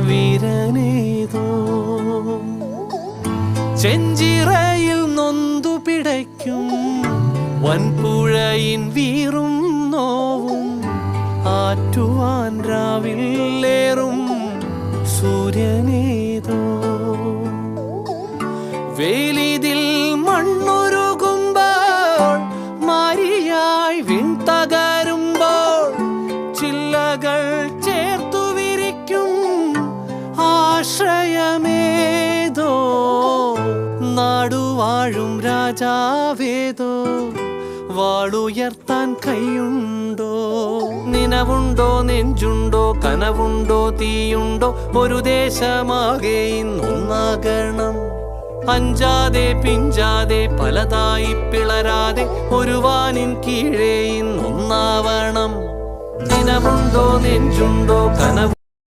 വീരനേതോ ചെഞ്ചിറയിൽ നൊന്തു പിടയ്ക്കും വൻപുഴയിൻ വീറും നോവും ആറ്റുവാൻ രാവിലേറും സൂര്യനേതോ വേലിതിൽ മണ്ണുരുകുമ്പോൾ മാരിയായി വിൺതകരുമ്പോൾ ചില്ലകൾ ചേർത്തു വിരിക്കും ആശ്രയമേതോ നാടുവാഴും രാജാവേതോ വാളുയർത്താൻ കൈയുണ്ടോ നിനവുണ്ടോ നെഞ്ചുണ്ടോ കനവുണ്ടോ തീയുണ്ടോ ഒരു ദേശമാകെ ഇന്നൊന്നാകണം അഞ്ചാതെ പിഞ്ചാതെ പലതായി പിളരാതെ ഒരു വാനിൻ കീഴേ ഇന്നൊന്നാവണം നിനവുണ്ടോ നെഞ്ചുണ്ടോ കനവ്